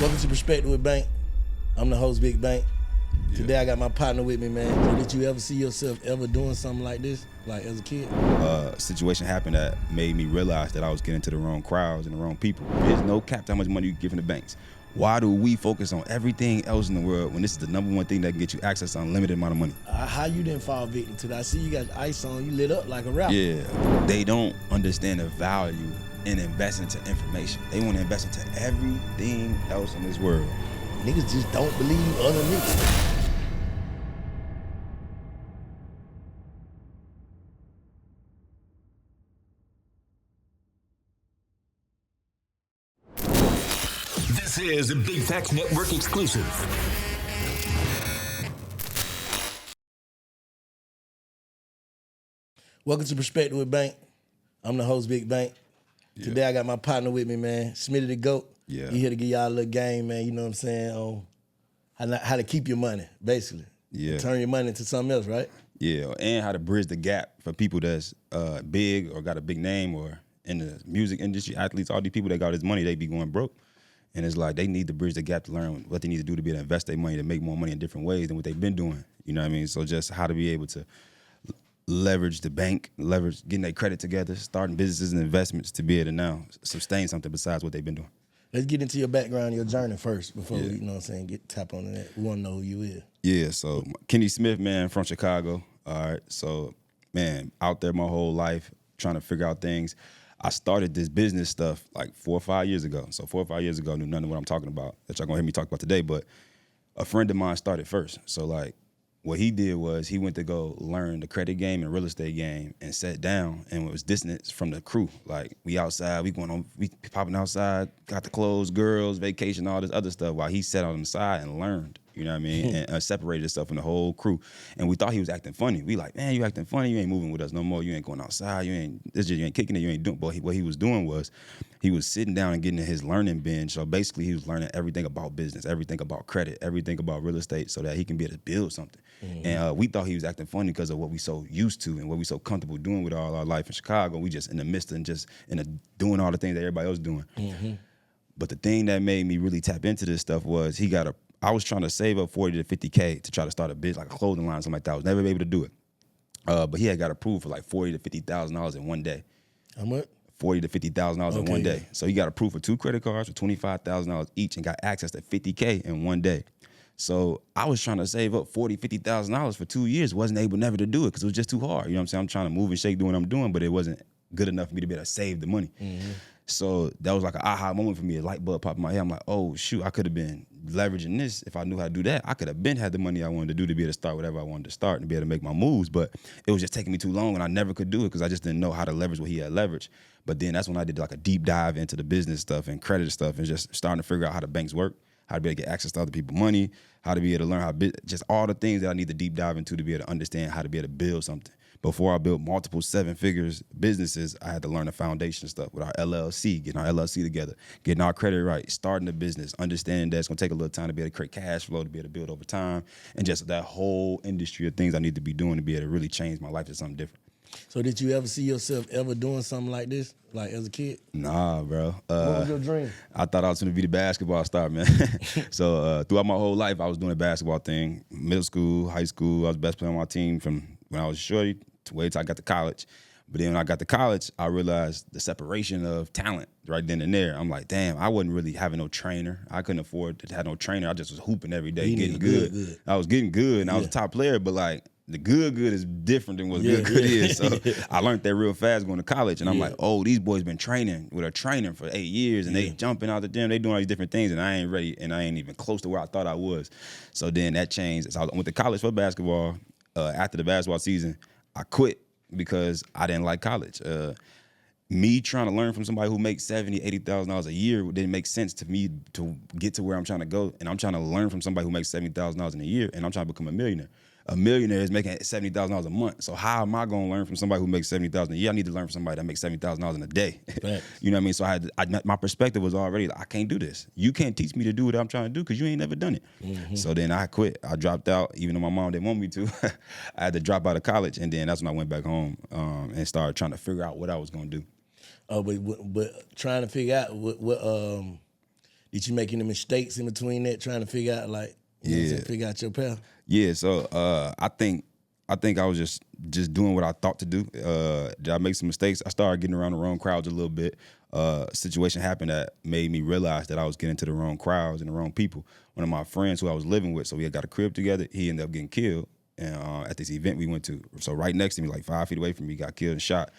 Welcome to Perspektives Bank. I'm the host, Big Bank. Yeah. Today I got my partner with me, man. So did you ever see yourself ever doing something like this, like as a kid? A situation happened that made me realize that I was getting to the wrong crowds and the wrong people. There's no cap to how much money you give in the banks. Why do we focus on everything else in the world when this is the number one thing that can get you access to unlimited amount of money? How you didn't fall victim to that? I see you got ice on, you lit up like a rapper. Yeah, they don't understand the value in investing into information. They want to invest into everything else in this world. Niggas just don't believe other niggas. This is a Big Facts Network exclusive. Welcome to Perspektives Bank. I'm the host, Big Bank. Yeah. Today I got my partner with me, man. Smitty the Goat. Yeah. He here to give y'all a little game, man. You know what I'm saying? On how to keep your money, basically. Yeah. Turn your money into something else, right? Yeah, and how to bridge the gap for people that's big or got a big name or in the music industry, athletes, all these people that got this money, they be going broke. And it's like they need to bridge the gap to learn what they need to do to be able to invest their money to make more money in different ways than what they've been doing. You know what I mean? So just how to be able to leverage the bank, leverage getting their credit together, starting businesses and investments to be able to now sustain something besides what they've been doing. Let's get into your background, your journey first before we, Yeah. you know what I'm saying, tap on that. We want to know who you is. Yeah, so Kenneth Smith, man, from Chicago. All right, so, man, out there my whole life trying to figure out things. I started this business stuff like 4 or 5 years ago. So 4 or 5 years ago, I knew none of what I'm talking about that y'all gonna hear me talk about today, but a friend of mine started first. So like what he did was he went to go learn the credit game and real estate game and sat down and was distance from the crew. Like we outside, we popping outside, got the clothes, girls, vacation, all this other stuff while he sat on the side and learned. You know what I mean? And separated himself from the whole crew. And we thought he was acting funny. We like, man, you acting funny. You ain't moving with us no more. You ain't going outside. You ain't kicking it. You ain't doing. But what he was doing was he was sitting down and getting in his learning binge. So basically he was learning everything about business, everything about credit, everything about real estate so that he can be able to build something. Mm-hmm. And we thought he was acting funny because of what we so used to and what we so comfortable doing with all our life in Chicago. We just in the midst and just doing all the things that everybody else doing. Mm-hmm. But the thing that made me really tap into this stuff was I was trying to save up 40 to 50K to try to start a business, like a clothing line, something like that. I was never able to do it. But he had got approved for like $40,000 to $50,000 in one day. How much? $40,000 to $50,000 in one day. Yeah. So he got approved for 2 credit cards for $25,000 each and got access to $50K in one day. So I was trying to save up $40,000, $50,000 for 2 years. Wasn't able never to do it because it was just too hard. You know what I'm saying? I'm trying to move and shake, doing what I'm doing, but it wasn't good enough for me to be able to save the money. Mm-hmm. So that was like an aha moment for me. A light bulb popped in my head. I'm like, oh, shoot, I could have been leveraging this. If I knew how to do that, I could have had the money I wanted to do to be able to start whatever I wanted to start and be able to make my moves. But it was just taking me too long, and I never could do it because I just didn't know how to leverage what he had leveraged. But then that's when I did like a deep dive into the business stuff and credit stuff and just starting to figure out how the banks work, how to be able to get access to other people's money, how to be able to learn just all the things that I need to deep dive into to be able to understand how to be able to build something. Before I built multiple 7-figures businesses, I had to learn the foundation stuff with our LLC, getting our LLC together, getting our credit right, starting the business, understanding that it's gonna take a little time to be able to create cash flow, to be able to build over time, and just that whole industry of things I need to be doing to be able to really change my life to something different. So did you ever see yourself ever doing something like this, like as a kid? Nah, bro. What was your dream? I thought I was gonna be the basketball star, man. So throughout my whole life, I was doing the basketball thing. Middle school, high school, I was the best player on my team from when I was shorty to wait till I got to college. But then when I got to college, I realized the separation of talent right then and there. I'm like, damn, I wasn't really having no trainer. I couldn't afford to have no trainer. I just was hooping every day, getting good. I was getting good, and I was a top player, but like the good is different than what good is. So I learned that real fast going to college, and I'm like, oh, these boys been training with a trainer for 8 years, and they jumping out the gym, they doing all these different things, and I ain't ready, and I ain't even close to where I thought I was. So then that changed. So I went to college for basketball. After the basketball season, I quit because I didn't like college. Me trying to learn from somebody who makes $70,000, $80,000 a year didn't make sense to me to get to where I'm trying to go. And I'm trying to learn from somebody who makes $70,000 in a year, and I'm trying to become a millionaire. A millionaire is making $70,000 a month. So how am I going to learn from somebody who makes $70,000 a year? I need to learn from somebody that makes $70,000 in a day. You know what I mean? So my perspective was already like, I can't do this. You can't teach me to do what I'm trying to do because you ain't never done it. Mm-hmm. So then I quit. I dropped out, even though my mom didn't want me to. I had to drop out of college, and then that's when I went back home and started trying to figure out what I was going to do. But trying to figure out what Did you make any mistakes in between that, trying to figure out like, you know what I'm saying, figure out your path? Yeah, so I think I was just doing what I thought to do. Did I make some mistakes? I started getting around the wrong crowds a little bit. A situation happened that made me realize that I was getting to the wrong crowds and the wrong people. One of my friends who I was living with, so we had got a crib together, he ended up getting killed at this event we went to. So right next to me, like 5 feet away from me, got killed and shot.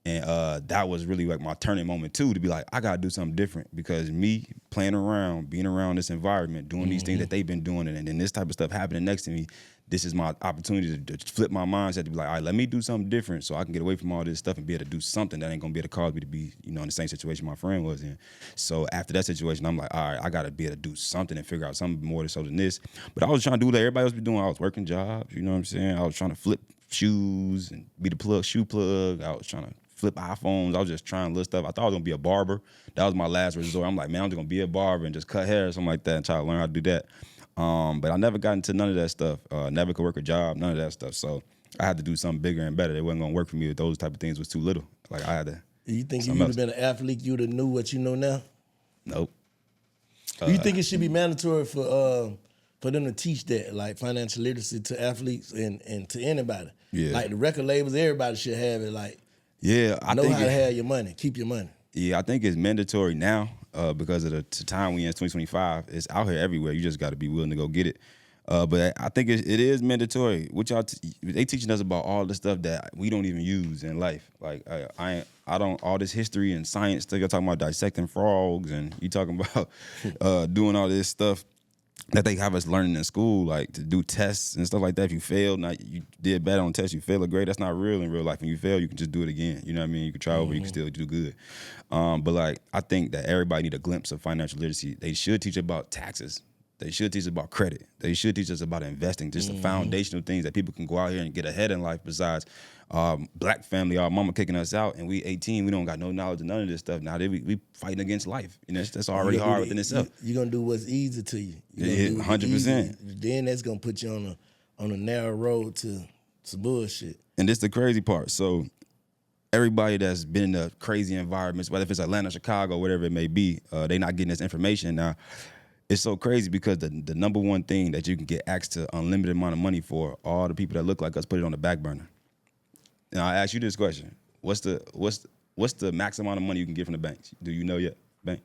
And that was really like my turning moment too, to be like, I gotta do something different, because me playing around, being around this environment, doing these things that they've been doing, and then this type of stuff happening next to me, this is my opportunity to flip my mindset, to be like, all right, let me do something different so I can get away from all this stuff and be able to do something that ain't gonna be able to cause me to be, in the same situation my friend was in. So after that situation, I'm like, all right, I gotta be able to do something and figure out something more so than this. But I was trying to do what everybody else be doing. I was working jobs, you know what I'm saying? I was trying to flip shoes and be the shoe plug. I was trying to flip iPhones. I was just trying little stuff. I thought I was gonna be a barber. That was my last resort. I'm like, man, I'm just gonna be a barber and just cut hair or something like that and try to learn how to do that. But I never got into none of that stuff. Never could work a job, none of that stuff. So I had to do something bigger and better. It wasn't gonna work for me if those type of things was too little. Like I had to. You think if you'd have been an athlete, you'd have knew what you know now? Nope. You think it should be mandatory for them to teach that, like financial literacy to athletes and to anybody? Yeah. Like the record labels, everybody should have it. Like, yeah, I know think how to have your money, keep your money. Yeah, I think it's mandatory now because of the time we in 2025. It's out here everywhere. You just got to be willing to go get it. But I think it is mandatory. What y'all they teaching us about all the stuff that we don't even use in life. Like I don't all this history and science stuff. You're talking about dissecting frogs, and you talking about doing all this stuff that they have us learning in school, like to do tests and stuff like that. If you fail, now you did bad on tests, you fail a grade. That's not real in real life. When you fail, you can just do it again. You know what I mean? You can try over, you can still do good. But like, I think that everybody need a glimpse of financial literacy. They should teach about taxes. They should teach us about credit. They should teach us about investing, just the foundational things that people can go out here and get ahead in life. Besides black family, our mama kicking us out, and we 18, we don't got no knowledge of none of this stuff. Now we fighting against life. That's already hard within itself. You're going to do what's easy to you. Yeah, 100%. Then that's going to put you on a narrow road to some bullshit. And this the crazy part. So everybody that's been in the crazy environments, whether if it's Atlanta, Chicago, whatever it may be, they not getting this information. Now, it's so crazy because the number one thing that you can get access to unlimited amount of money for, all the people that look like us put it on the back burner. Now I ask you this question: What's the max amount of money you can get from the banks? Do you know yet, bank?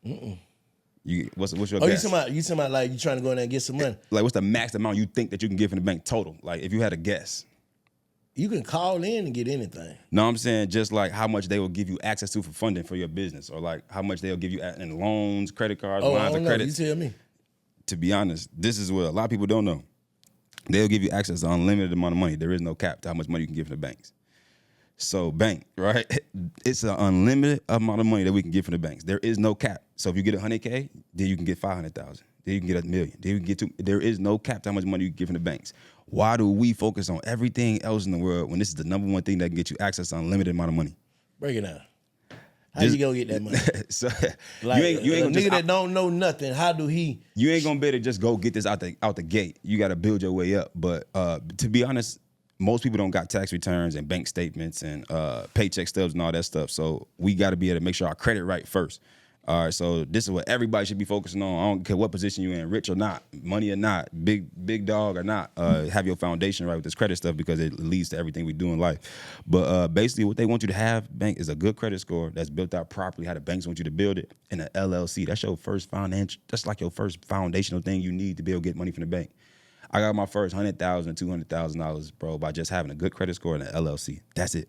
What's your guess? You talking about like you trying to go in there and get some money? Like what's the max amount you think that you can get from the bank total? Like if you had a guess. You can call in and get anything. No, I'm saying just like how much they will give you access to for funding for your business, or like how much they'll give you in loans, credit cards, lines of credit. You tell me. To be honest, this is what a lot of people don't know. They'll give you access to unlimited amount of money. There is no cap to how much money you can give from the banks. So bank, right? It's an unlimited amount of money that we can get from the banks. There is no cap. So if you get 100K, then you can get 500,000. Then you can get $1 million. Then you can get there is no cap to how much money you can get from the banks. Why do we focus on everything else in the world when this is the number one thing that can get you access to unlimited amount of money? Break it down. How you gonna get that money? So like, you ain't a nigga that don't know nothing. How do he? You ain't gonna be able to just go get this out the gate. You got to build your way up. But to be honest, most people don't got tax returns and bank statements and paycheck stubs and all that stuff. So we got to be able to make sure our credit right first. All right, so this is what everybody should be focusing on. I don't care what position you're in, rich or not, money or not, big dog or not. Have your foundation right with this credit stuff because it leads to everything we do in life. But basically what they want you to have, bank, is a good credit score that's built out properly, how the banks want you to build it, and an LLC. That's your first that's like your first foundational thing you need to be able to get money from the bank. I got my first $100,000, $200,000, bro, by just having a good credit score and an LLC. That's it.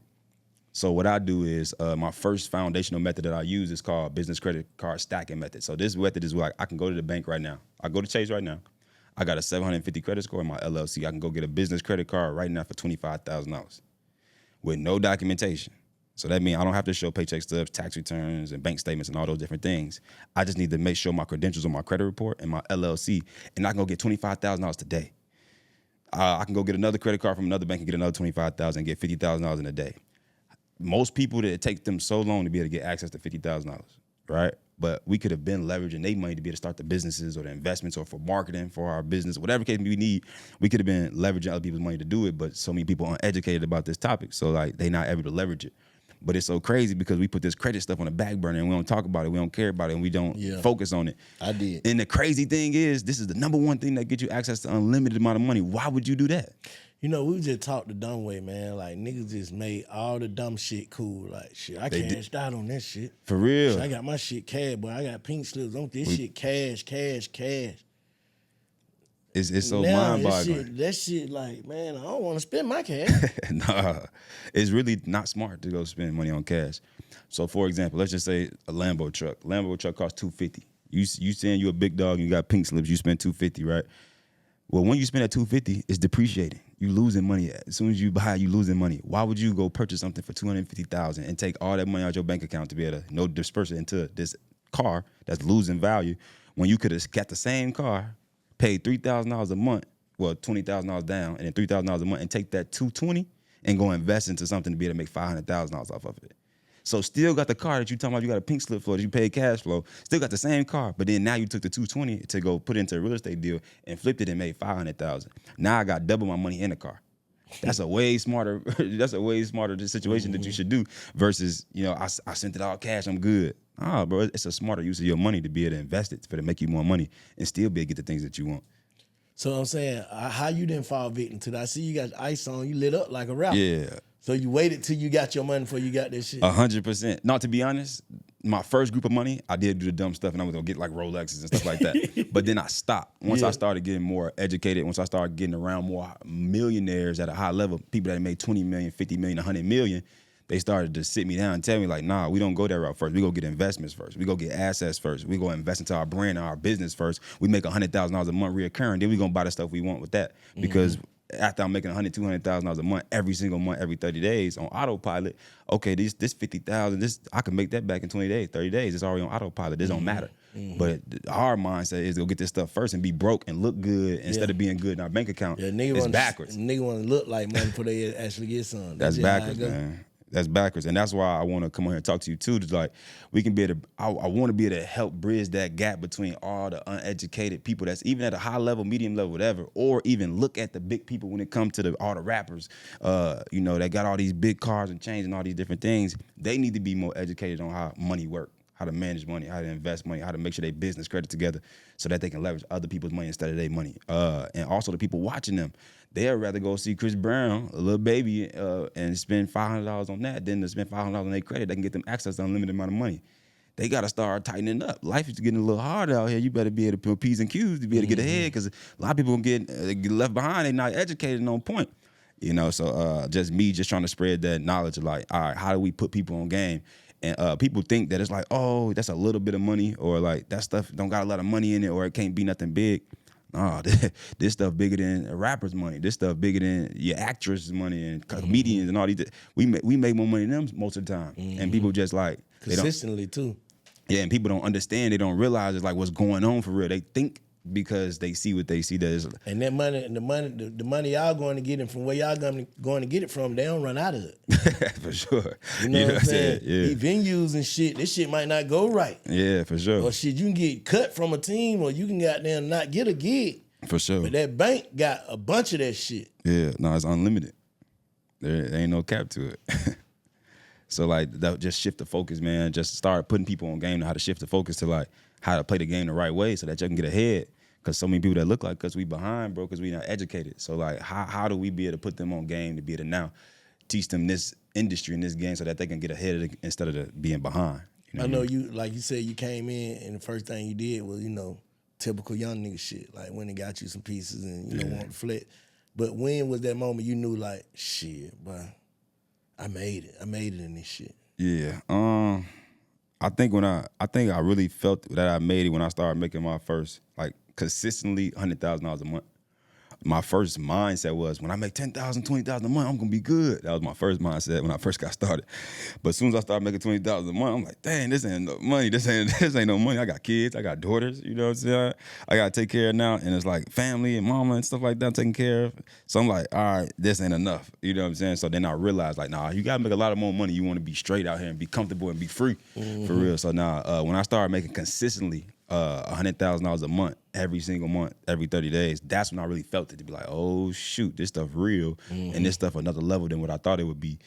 So what I do is my first foundational method that I use is called business credit card stacking method. So this method is like I can go to the bank right now. I go to Chase right now. I got a 750 credit score in my LLC. I can go get a business credit card right now for $25,000 with no documentation. So that means I don't have to show paycheck stubs, tax returns, and bank statements and all those different things. I just need to make sure my credentials on my credit report and my LLC, and I can go get $25,000 today. I can go get another credit card from another bank and get another $25,000 and get $50,000 in a day. Most people, that it takes them so long to be able to get access to $50,000, right? But we could have been leveraging their money to be able to start the businesses or the investments or for marketing for our business, whatever case we need. We could have been leveraging other people's money to do it, but so many people are uneducated about this topic, so like they not able to leverage it. But it's so crazy because we put this credit stuff on the back burner and we don't talk about it, we don't care about it, and we don't focus on it. I did. And the crazy thing is, this is the number one thing that gets you access to unlimited amount of money. Why would you do that? You know, we just talked the dumb way, man. Like, niggas just made all the dumb shit cool. Like, shit, I cashed out on that shit. For real. Shit, I got my shit cash, boy. I got pink slips on this shit cash. It's so now, mind-boggling. that shit, like, man, I don't want to spend my cash. Nah, it's really not smart to go spend money on cash. So, for example, let's just say a Lambo truck. Lambo truck costs $250. You saying you a big dog and you got pink slips, you spend $250, right? Well, when you spend that $250, it's depreciating. You losing money. As soon as you buy, you losing money. Why would you go purchase something for $250,000 and take all that money out your bank account to be able to disperse it into this car that's losing value when you could have got the same car, paid $3,000 a month, well, $20,000 down, and then $3,000 a month, and take that $220 and go invest into something to be able to make $500,000 off of it. So still got the car that you talking about, you got a pink slip for that you paid cash flow, still got the same car, but then now you took the $220 to go put it into a real estate deal and flipped it and made $500,000. Now I got double my money in the car. That's a way smarter situation that you should do versus, you know, I sent it all cash, I'm good. Ah, bro, it's a smarter use of your money to be able to invest it, for to make you more money and still be able to get the things that you want. So I'm saying, how you didn't fall victim to that? I see you got ice on, you lit up like a rapper. Yeah. So you waited till you got your money before you got this shit? 100%. Not to be honest, my first group of money, I did do the dumb stuff and I was gonna get like Rolexes and stuff like that. But then I stopped. Once I started getting more educated, once I started getting around more millionaires at a high level, people that made 20 million, 50 million, 100 million, they started to sit me down and tell me like, nah, we don't go that route first. We go get investments first. We go get assets first. We go invest into our brand and our business first. We make $100,000 a month reoccurring. Then we gonna buy the stuff we want with that. Because after I'm making $100,000, $200,000 a month, every single month, every 30 days on autopilot, okay, this 50,000, I can make that back in 20 days, 30 days. It's already on autopilot. This don't matter. But our mindset is to go get this stuff first and be broke and look good instead of being good in our bank account. It's backwards. Nigga want to look like money before they actually get some. That's backwards, man. That's backwards. And that's why I want to come on here and talk to you too. Just like we can be able to, I want to be able to help bridge that gap between all the uneducated people that's even at a high level, medium level, whatever, or even look at the big people when it comes to all the rappers, you know, that got all these big cars and chains and all these different things. They need to be more educated on how money works, how to manage money, how to invest money, how to make sure they business credit together so that they can leverage other people's money instead of their money. And also the people watching them, they'd rather go see Chris Brown, a little baby, and spend $500 on that than to spend $500 on their credit. They can get them access to unlimited amount of money. They got to start tightening up. Life is getting a little harder out here. You better be able to put P's and Q's to be able to get ahead because a lot of people get left behind. They're not educated and on point. You know, so just trying to spread that knowledge of like, all right, how do we put people on game? And people think that it's like, oh, that's a little bit of money, or like that stuff don't got a lot of money in it, or it can't be nothing big. Nah, this stuff bigger than a rapper's money. This stuff bigger than your actress' money and comedians and all these. We make more money than them most of the time, and people just like consistently too. Yeah, and people don't understand. They don't realize it's like what's going on for real. They think because they see what they see that is. And that money, the money y'all going to get it from where y'all going to get it from, they don't run out of it. For sure. You know what I'm saying? Yeah. These venues and shit, this shit might not go right. Yeah, for sure. Or shit, you can get cut from a team, or you can goddamn not get a gig. For sure. But that bank got a bunch of that shit. Yeah, no, it's unlimited. There ain't no cap to it. So like, that just shift the focus, man. Just start putting people on game, how to shift the focus to like how to play the game the right way so that you can get ahead. Because so many people that look like us, we behind, bro, because we not educated. So like, how do we be able to put them on game to be able to now teach them this industry and this game so that they can get ahead of instead of being behind? You know I know you, like you said, you came in and the first thing you did was, you know, typical young nigga shit. Like when they got you some pieces and you know want to flex. But when was that moment you knew like, shit, bro, I made it. I made it in this shit. Yeah. I think I really felt that I made it when I started making my first like consistently $100,000 a month. My first mindset was when I make $10,000, $20,000 a month, I'm gonna be good. That was my first mindset when I first got started. But as soon as I started making $20,000 a month, I'm like, dang, this ain't no money. This ain't no money. I got kids, I got daughters, you know what I'm saying? I gotta take care of now, and it's like family and mama and stuff like that I'm taking care of. So I'm like, all right, this ain't enough. You know what I'm saying? So then I realized like, nah, you gotta make a lot of more money. You wanna be straight out here and be comfortable and be free for real. So now when I started making consistently $100,000 a month, every single month, every 30 days, that's when I really felt it to be like, oh shoot, this stuff real, and this stuff another level than what I thought it would be.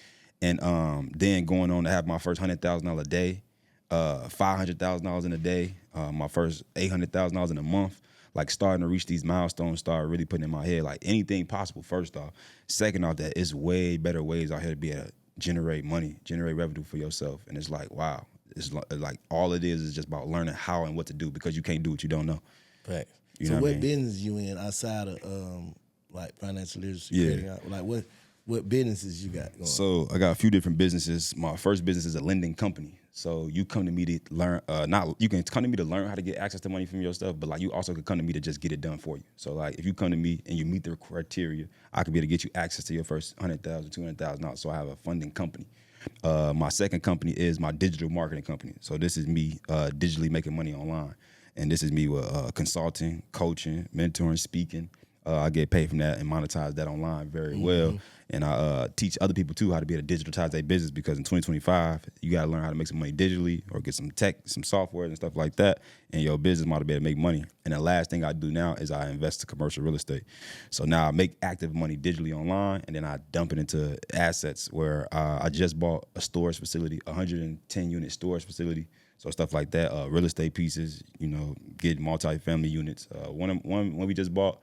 And then going on to have my first $100,000 a day, $500,000 in a day, my first $800,000 in a month. Like starting to reach these milestones, start really putting in my head like anything possible. First off, second off, that it's way better ways out here to be able to generate money, generate revenue for yourself. And it's like, wow, it's like all it is just about learning how and what to do, because you can't do what you don't know. Right. You So know what I mean? business you in outside of like financial literacy? Yeah. Creating out, like what businesses you got going? So I got a few different businesses. My first business is a lending company. So you come to me to learn, you can come to me to learn how to get access to money from your stuff, but like you also could come to me to just get it done for you. So like if you come to me and you meet the criteria, I could be able to get you access to your first $100,000, $200,000. So I have a funding company. My second company is my digital marketing company. So this is me digitally making money online. And this is me with consulting, coaching, mentoring, speaking. I get paid from that and monetize that online very well. And I teach other people too how to be able to digitalize their business, because in 2025, you got to learn how to make some money digitally or get some tech, some software and stuff like that, and your business model to be able to make money. And the last thing I do now is I invest in commercial real estate. So now I make active money digitally online, and then I dump it into assets where I just bought a storage facility, 110 unit storage facility. So stuff like that, real estate pieces, get multi-family units. One we just bought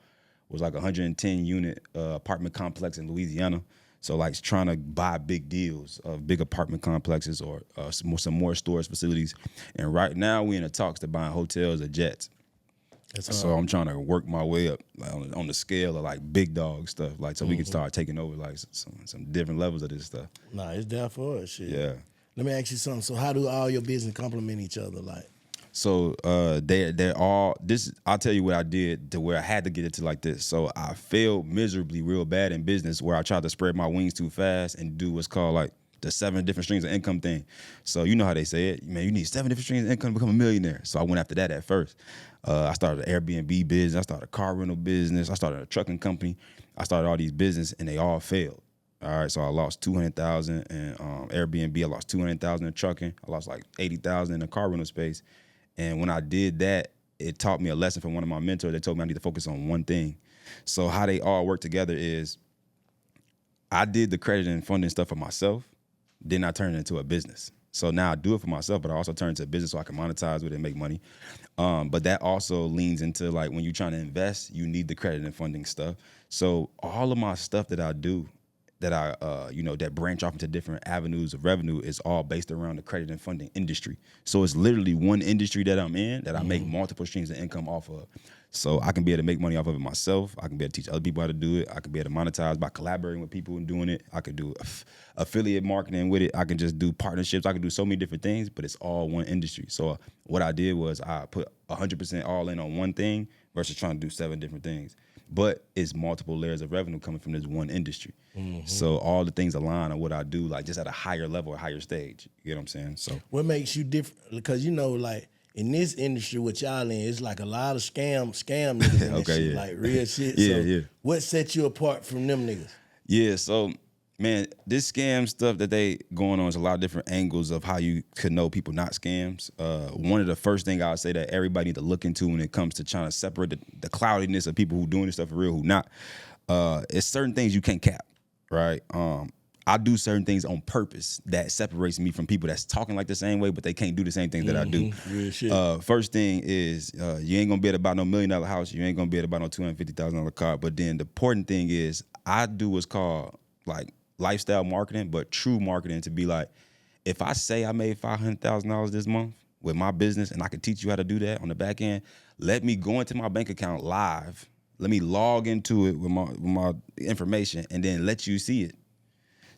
was like 110 unit apartment complex in Louisiana. So like trying to buy big deals of big apartment complexes or some more storage facilities. And right now we in the talks to buying hotels or jets. So I'm trying to work my way up like, on the scale of like big dog stuff, like so we can start taking over like some different levels of this stuff. Nah, it's down for us, shit. Yeah. Let me ask you something. So how do all your business complement each other? Like, so they're all this. I'll tell you what I did to where I had to get it to like this. So I failed miserably real bad in business where I tried to spread my wings too fast and do what's called like the 7 different streams of income thing. So you know how they say it, man, you need 7 different streams of income to become a millionaire. So I went after that at first. I started an Airbnb business. I started a car rental business. I started a trucking company. I started all these businesses and they all failed. All right, so I lost $200,000 in Airbnb. I lost $200,000 in trucking. I lost like $80,000 in the car rental space. And when I did that, it taught me a lesson from one of my mentors. They told me I need to focus on one thing. So how they all work together is I did the credit and funding stuff for myself, then I turned it into a business. So now I do it for myself, but I also turn it into a business so I can monetize with it and make money. But that also leans into like when you're trying to invest, you need the credit and funding stuff. So all of my stuff that I do, that I, that branch off into different avenues of revenue is all based around the credit and funding industry. So it's literally one industry that I'm in that I make multiple streams of income off of. So I can be able to make money off of it myself. I can be able to teach other people how to do it. I can be able to monetize by collaborating with people and doing it. I could do affiliate marketing with it. I can just do partnerships. I can do so many different things, but it's all one industry. So what I did was I put 100% all in on one thing versus trying to do 7 different things. But it's multiple layers of revenue coming from this one industry. So all the things align on what I do, like just at a higher level, a higher stage. You get what I'm saying? So what makes you different? Because like in this industry, what y'all in, it's like a lot of scam niggas in this shit, like real shit. Yeah. What sets you apart from them niggas? Yeah, so man, this scam stuff that they going on is a lot of different angles of how you could know people not scams. One of the first things I would say that everybody need to look into when it comes to trying to separate the cloudiness of people who doing this stuff for real, who not. It's certain things you can't cap, right? I do certain things on purpose that separates me from people that's talking like the same way, but they can't do the same things that I do. Real shit. First thing is you ain't gonna be able to buy no $1 million house. You ain't gonna be able to buy no $250,000 car. But then the important thing is I do what's called like lifestyle marketing, but true marketing to be like, if I say I made $500,000 this month with my business and I can teach you how to do that on the back end, let me go into my bank account live. Let me log into it with my information and then let you see it.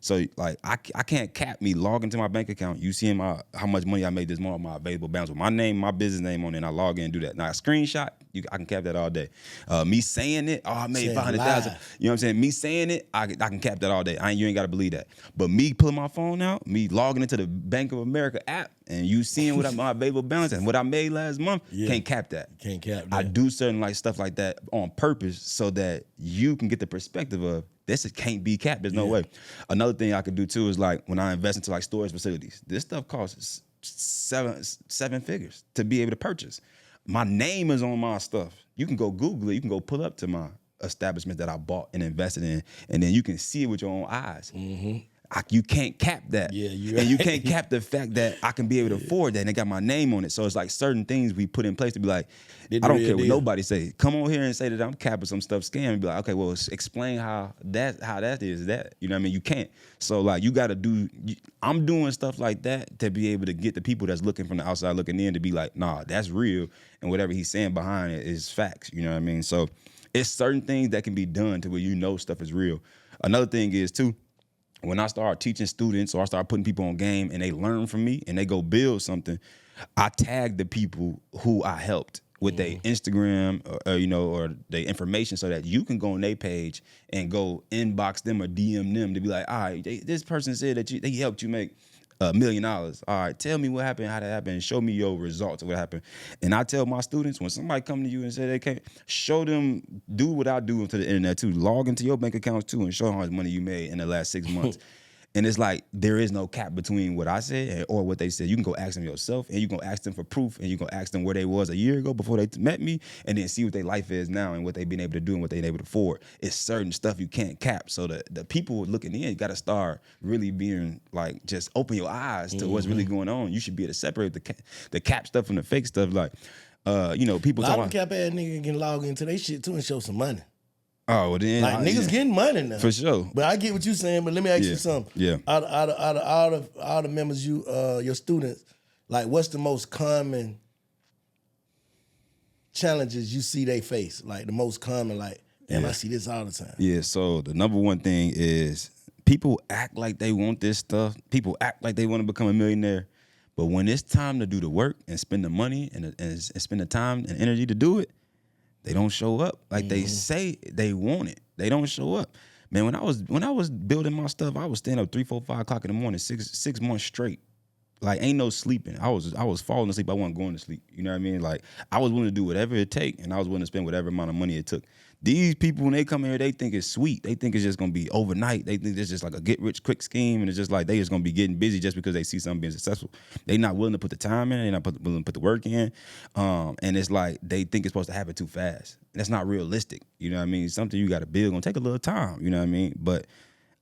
So like I can't cap me log into my bank account. You seeing how much money I made this month, my available balance with my name, my business name on it, and I log in and do that. Now a screenshot, I can cap that all day. Me saying it, I made 500,000. You know what I'm saying? Me saying it, I can cap that all day. You ain't got to believe that. But me pulling my phone out, me logging into the Bank of America app, and you seeing what my available balance and what I made last month, can't cap that. Can't cap that. I do certain like stuff like that on purpose so that you can get the perspective of this can't be capped. There's no way. Another thing I could do too is like when I invest into like storage facilities, this stuff costs seven figures to be able to purchase. My name is on my stuff. You can go Google it. You can go pull up to my establishment that I bought and invested in, and then you can see it with your own eyes. you can't cap that. Yeah, you're and you right. can't cap the fact that I can be able to afford that and they got my name on it. So it's like certain things we put in place to be like, I don't care what nobody say. Come on here and say that I'm capping some stuff scam and be like, okay, well, explain how that is that. You know what I mean? You can't. So like you gotta I'm doing stuff like that to be able to get the people that's looking from the outside looking in to be like, nah, that's real. And whatever he's saying behind it is facts. You know what I mean? So it's certain things that can be done to where you know stuff is real. Another thing is too, when I start teaching students or I start putting people on game and they learn from me and they go build something, I tag the people who I helped with their Instagram or their information so that you can go on their page and go inbox them or DM them to be like, all right, this person said that they helped you make $1 million. All right, tell me what happened, how that happened, show me your results of what happened. And I tell my students, when somebody come to you and say they can't, show them, do what I do to the internet too. Log into your bank accounts too and show them how much money you made in the last 6 months. And it's like, there is no cap between what I said or what they said. You can go ask them yourself and you can ask them for proof and you can ask them where they was a year ago before they met me and then see what their life is now and what they've been able to do and what they've been able to afford. It's certain stuff you can't cap. So the people looking in, you got to start really being like, just open your eyes to what's really going on. You should be able to separate the cap stuff from the fake stuff. Like, people talk about cap ass nigga can log into their shit too and show some money. Oh, well then, like niggas getting money now for sure. But I get what you're saying. But let me ask you something. Yeah. Out of all the members, your students, like what's the most common challenges you see they face? Like the most common, like damn, I see this all the time. Yeah. So the number one thing is people act like they want this stuff. People act like they want to become a millionaire. But when it's time to do the work and spend the money and spend the time and energy to do it, they don't show up like they say they want it. They don't show up. Man, when I was building my stuff, I was staying up 3, 4, 5 o'clock in the morning, six months straight. Like ain't no sleeping. I was falling asleep. I wasn't going to sleep. You know what I mean? Like I was willing to do whatever it take, and I was willing to spend whatever amount of money it took. These people, when they come here, they think it's sweet. They think it's just gonna be overnight. They think it's just like a get rich quick scheme, and it's just like they just gonna be getting busy just because they see something being successful. They not willing to put the time in. They're not willing to put the work in, and it's like they think it's supposed to happen too fast. That's not realistic. You know what I mean? Something you got to build gonna take a little time. You know what I mean? But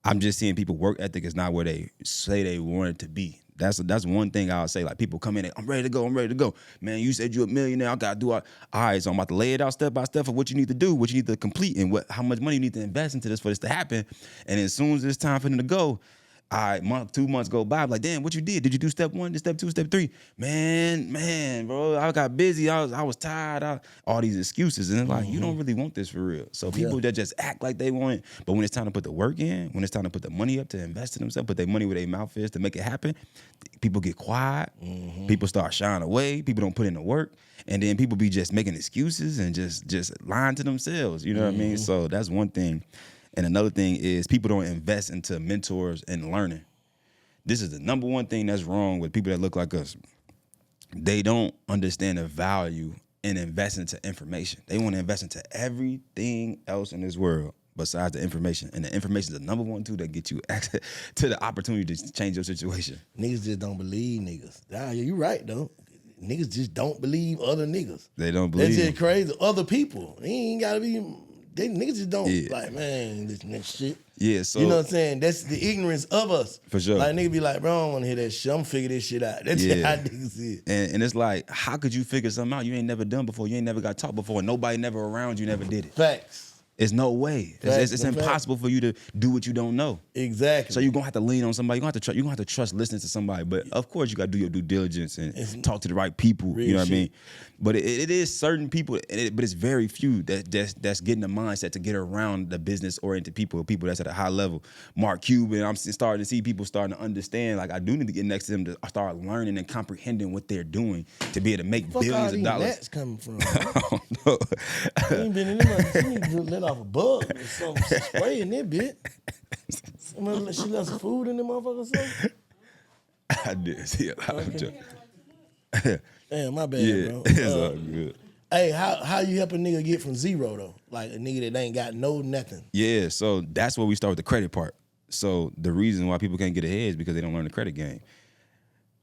I'm just seeing people work ethic is not where they say they want it to be. That's one thing I'll say. Like people come in, I'm ready to go. Man, you said you're a millionaire. I gotta do all right. So I'm about to lay it out step by step of what you need to do, what you need to complete, and how much money you need to invest into this for this to happen. And as soon as it's time for them to go, all right, month, 2 months go by. I'm like, damn, what you did? Did you do step 1, step 2, step 3? Man, bro, I got busy. I was tired. All these excuses. And it's like, you don't really want this for real. So people that just act like they want it, but when it's time to put the work in, when it's time to put the money up to invest in themselves, put their money where their mouth is to make it happen, people get quiet. People start shying away. People don't put in the work. And then people be just making excuses and just lying to themselves. You know what I mean? So that's one thing. And another thing is people don't invest into mentors and learning. This is the number one thing that's wrong with people that look like us. They don't understand the value in investing into information. They want to invest into everything else in this world besides the information. And the information is the number one tool that gets you access to the opportunity to change your situation. Niggas just don't believe niggas. Yeah, you right, though. Niggas just don't believe other niggas. They don't believe. That's just crazy. Other people. They ain't got to be... niggas just don't like, man, this next shit. Yeah, so you know what I'm saying? That's the ignorance of us. For sure. Like niggas be like, bro, I don't want to hear that shit. I'm gonna figure this shit out. That's just how niggas see it. And it's like, how could you figure something out you ain't never done before? You ain't never got taught before. Nobody never around you never did it. Facts. It's no way. It's impossible for you to do what you don't know. Exactly. So you're gonna have to lean on somebody. You're gonna have to trust listening to somebody. But of course you gotta do your due diligence and talk to the right people. You know what I mean? But it is certain people, but it's very few that's getting the mindset to get around the business-oriented people that's at a high level. Mark Cuban, I'm starting to see people starting to understand, like I do need to get next to them to start learning and comprehending what they're doing to be able to make billions of dollars. That's coming from? I don't know. You ain't been in them. You need to let off a bug or something. Spray in that bit. She left some food in them motherfuckers or something? I did see a lot of jokes. Damn, my bad, bro. It's all good. Hey, how you help a nigga get from zero, though? Like a nigga that ain't got no nothing. Yeah, so that's where we start with the credit part. So the reason why people can't get ahead is because they don't learn the credit game.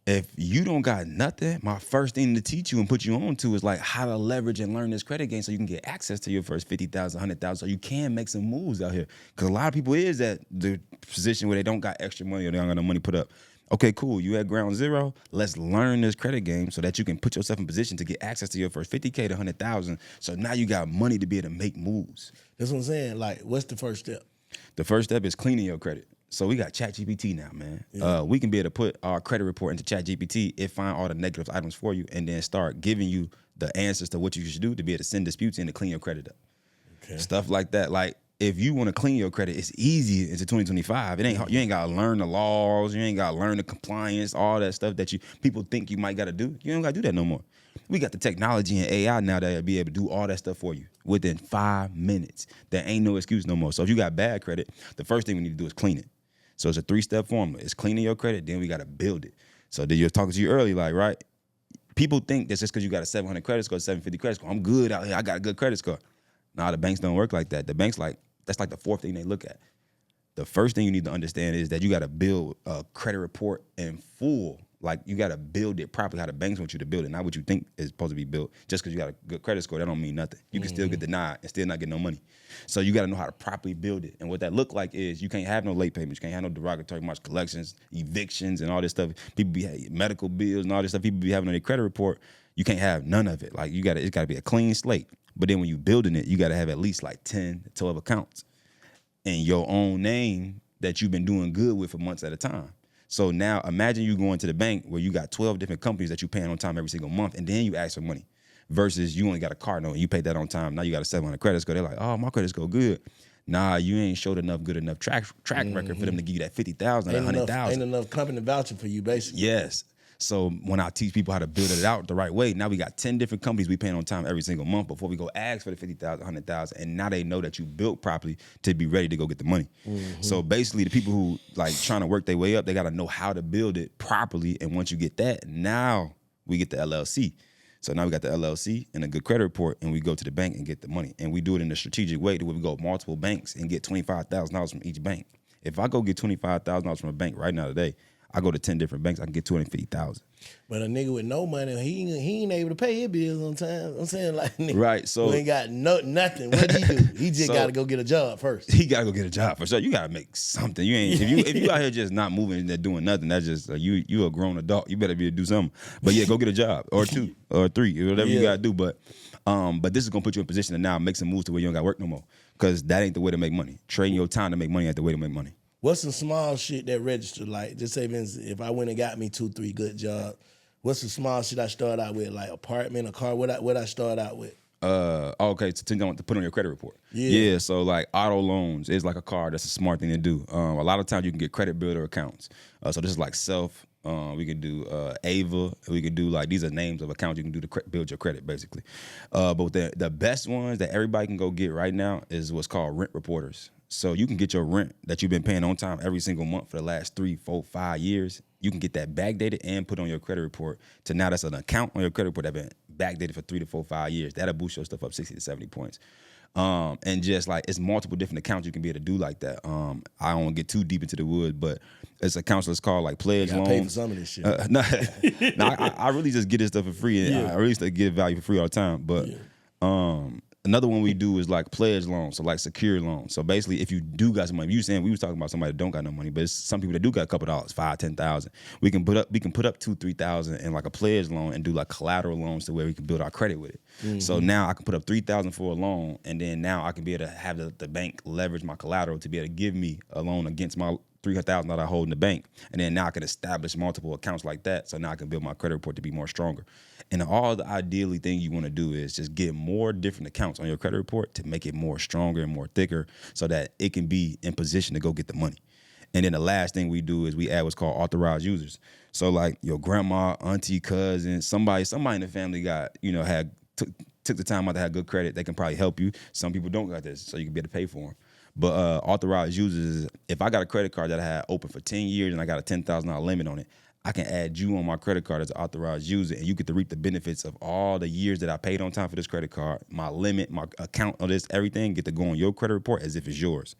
if you don't got nothing, my first thing to teach you and put you on to is like how to leverage and learn this credit game so you can get access to your first 50,000, 100,000, so you can make some moves out here. Because a lot of people is at the position where they don't got extra money or they don't got no money put up. Okay, cool. You at ground zero. Let's learn this credit game so that you can put yourself in position to get access to your first 50K to 100,000. So now you got money to be able to make moves. That's what I'm saying. Like, what's the first step? The first step is cleaning your credit. So we got ChatGPT now, man. Yeah. We can be able to put our credit report into ChatGPT, it find all the negative items for you, and then start giving you the answers to what you should do to be able to send disputes in to clean your credit up. Okay. Stuff like that. Like, if you want to clean your credit, it's easy into 2025. It ain't you ain't gotta learn the laws, you ain't gotta learn the compliance, all that stuff that people think you might gotta do. You don't gotta do that no more. We got the technology and AI now that'll be able to do all that stuff for you within 5 minutes. There ain't no excuse no more. So if you got bad credit, the first thing we need to do is clean it. So it's a 3-step formula. It's cleaning your credit, then we got to build it. So then you're talking to you early, like, right? People think that's just because you got a 700 credit score, 750 credit score. I'm good out here. I got a good credit score. Nah, the banks don't work like that. The banks, that's like the fourth thing they look at. The first thing you need to understand is that you got to build a credit report in full. Like, you got to build it properly how the banks want you to build it, not what you think is supposed to be built. Just because you got a good credit score, that don't mean nothing. You can still get denied and still not get no money. So you got to know how to properly build it. And what that look like is you can't have no late payments. You can't have no derogatory marks, collections, evictions, and all this stuff. People be medical bills and all this stuff people be having on their credit report. You can't have none of it. Like, it's got to be a clean slate. But then when you building it, you got to have at least like 10 to 12 accounts in your own name that you've been doing good with for months at a time. So now imagine you going to the bank where you got 12 different companies that you paying on time every single month, and then you ask for money versus you only got a car note and you paid that on time. Now you got a 700 credit score. They're like, oh, my credit score good. Nah, you ain't showed good enough track record for them to give you that 50,000, 100,000. Ain't enough company vouching for you, basically. Yes. So when I teach people how to build it out the right way, now we got 10 different companies we paying on time every single month before we go ask for the 50,000, 100,000, and now they know that you built properly to be ready to go get the money. So basically, the people who like trying to work their way up, they got to know how to build it properly, and once you get that, now we get the LLC. So now we got the LLC and a good credit report, and we go to the bank and get the money, and we do it in a strategic way to where we go multiple banks and get $25,000 from each bank. If I go get $25,000 from a bank right now today, I go to 10 different banks, I can get 250,000. But a nigga with no money, he ain't able to pay his bills on time. I'm saying, like, nigga, right, so who ain't got nothing. What he do? He just got to go get a job first. He got to go get a job for sure. You got to make something. You ain't if you out here just not moving and doing nothing, that's just you a grown adult. You better be able to do something. But yeah, go get a job or 2 or 3, whatever you got to do. But this is gonna put you in a position to now make some moves to where you don't got to work no more, because that ain't the way to make money. Trading your time to make money ain't the way to make money. What's some small shit that registered? Like, just say, if I went and got me 2-3 good jobs, what's the small shit I start out with? Like apartment, a car, what I start out with? Okay, to put on your credit report. Yeah, so like auto loans is like a car. That's a smart thing to do. A lot of times you can get credit builder accounts. So this is like Self. We can do Ava. We can do like, these are names of accounts you can do to build your credit, basically. But the best ones that everybody can go get right now is what's called rent reporters. So you can get your rent that you've been paying on time every single month for the last 3, 4, 5 years. You can get that backdated and put on your credit report to now that's an account on your credit report that's been backdated for 3 to 4, 5 years. That'll boost your stuff up 60 to 70 points. And just like, it's multiple different accounts you can be able to do like that. I don't want to get too deep into the woods, but it's accounts that's called like pledge loans. Pay for some of this shit. I really just get this stuff for free, and I really just get value for free all the time. But another one we do is like pledge loans, so like secure loans. So basically, if you do got some money, you saying we was talking about somebody that don't got no money, but it's some people that do got a couple dollars, $5,000, $10,000. We can put up $2,000-$3,000 in like a pledge loan and do like collateral loans to where we can build our credit with it. So now I can put up $3,000 for a loan, and then now I can be able to have the bank leverage my collateral to be able to give me a loan against my $300,000 that I hold in the bank. And then now I can establish multiple accounts like that. So now I can build my credit report to be more stronger. And all the ideally thing you want to do is just get more different accounts on your credit report to make it more stronger and more thicker so that it can be in position to go get the money. And then the last thing we do is we add what's called authorized users. So like your grandma, auntie, cousin, somebody in the family got, took the time out to have good credit. They can probably help you. Some people don't got this, so you can be able to pay for them. But authorized users is, if I got a credit card that I had open for 10 years and I got a $10,000 limit on it, I can add you on my credit card as an authorized user, and you get to reap the benefits of all the years that I paid on time for this credit card, my limit, my account on this, everything get to go on your credit report as if it's yours.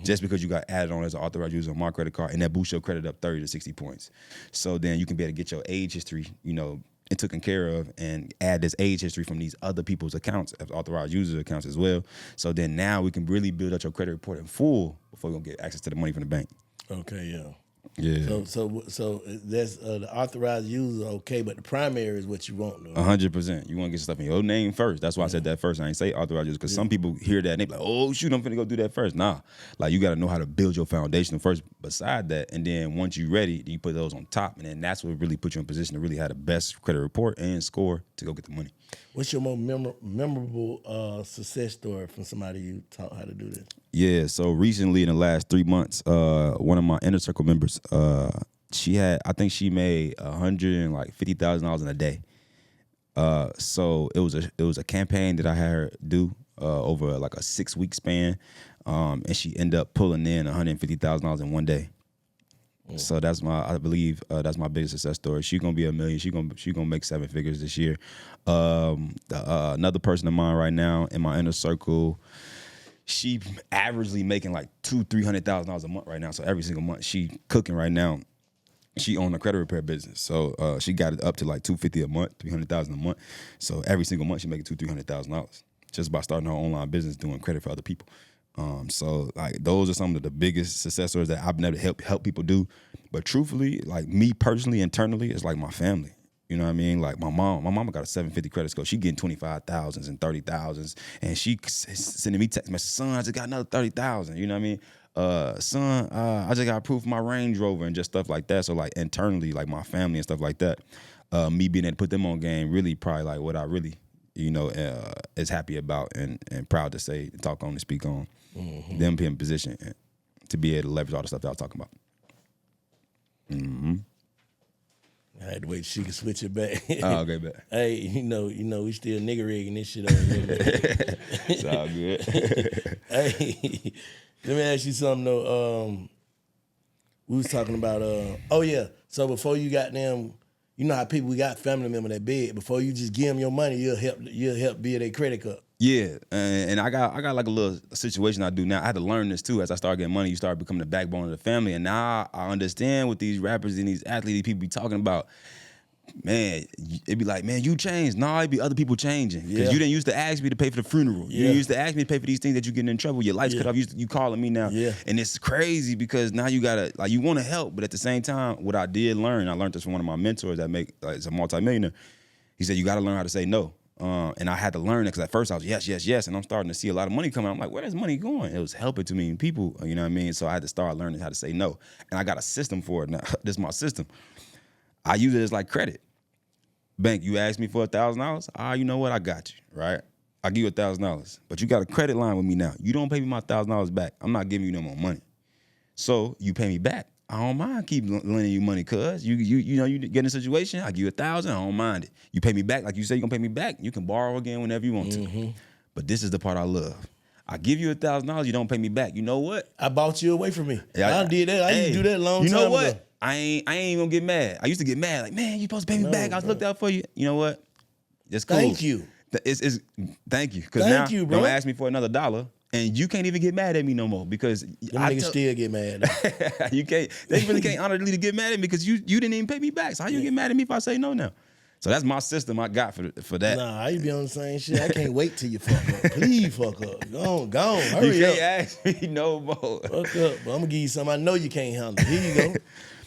Just because you got added on as an authorized user on my credit card, and that boosts your credit up 30 to 60 points. So then you can be able to get your age history, and taken care of, and add this age history from these other people's accounts, as authorized user accounts as well. So then now we can really build up your credit report in full before we get access to the money from the bank. Okay, yeah. Yeah. So that's the authorized user, okay, but the primary is what you want, though. 100%. You want to get stuff in your name first. That's why I said that first. I ain't say authorized user because some people hear that and they be like, oh, shoot, I'm finna go do that first. Nah, like you got to know how to build your foundation first beside that. And then once you're ready, you put those on top. And then that's what really puts you in position to really have the best credit report and score to go get the money. What's your most memorable success story from somebody you taught how to do this? Yeah, so recently in the last 3 months, one of my inner circle members, I think she made $150,000 in a day. So it was a campaign that I had her do over like a 6-week span, and she ended up pulling in $150,000 in one day. So I believe that's my biggest success story. She's gonna be $1 million. She gonna make 7 figures this year. Another person of mine right now in my inner circle, she averagely making like $200,000-$300,000 a month right now. So every single month she cooking right now. She owned a credit repair business, so she got it up to like $250,000 a month, $300,000 a month. So every single month she making $200,000-$300,000 just by starting her online business doing credit for other people. So like those are some of the biggest success stories that I've never helped people do. But truthfully, like me personally, internally, it's like my family. You know what I mean? Like my mama got a 750 credit score. She getting 25,000s and 30,000s, and she sending me text messages, son, I just got another 30,000. You know what I mean? Son, I just got approved for my Range Rover and just stuff like that. So like internally, like my family and stuff like that, me being able to put them on game really probably like what I really, is happy about and proud to say, talk on and speak on. Mm-hmm. Them being in position to be able to leverage all the stuff that I was talking about. Mm-hmm. I had to wait till she could switch it back. Oh, okay, bet. Hey, we still nigga rigging this shit over here. It's all good. Hey, let me ask you something though. We was talking about so before you got them, you know how people, we got family member that big, before you just give them your money, you'll help build their credit card. Yeah, and I got like a little situation I do now. I had to learn this too. As I started getting money, you start becoming the backbone of the family. And now I understand what these rappers and these athletes, these people be talking about. Man, it'd be like, man, you changed. No, it'd be other people changing. Because you didn't used to ask me to pay for the funeral. You didn't used to ask me to pay for these things that you getting in trouble. Your lights cut off. You calling me now. Yeah. And it's crazy because now you gotta, like, you want to help, but at the same time, what I did learn, I learned this from one of my mentors that is a multimillionaire. He said, you gotta learn how to say no. And I had to learn it because at first I was yes, and I'm starting to see a lot of money coming. I'm like, where is money going? It was helping too many people, you know what I mean? So I had to start learning how to say no, and I got a system for it now. This is my system. I use it as like credit. Bank, you asked me for $1,000. You know what? I got you, right? I give you $1,000, but you got a credit line with me now. You don't pay me my $1,000 back. I'm not giving you no more money. So you pay me back. I don't mind keep lending you money, cuz you get in a situation, I give you $1,000, I don't mind it. You pay me back, like you say you're gonna pay me back, you can borrow again whenever you want to. But this is the part I love. I give you $1,000, you don't pay me back. You know what? I bought you away from me. Yeah, I did that. I used to do that a long time ago. You know what? I ain't even gonna get mad. I used to get mad, like, man, you supposed to pay me back. I looked out for you. You know what? It's cool. Thank you. Thank you. Because now you, don't ask me for another $1. And you can't even get mad at me no more because niggas still get mad. You can't. They really can't honorably get mad at me because you didn't even pay me back. So how you get mad at me if I say no now? So that's my system I got for that. Nah, I be on the same shit. I can't wait till you fuck up. Please fuck up. Go on, hurry up. You can't ask me no more. Fuck up. But I'm gonna give you something I know you can't handle. Here you go.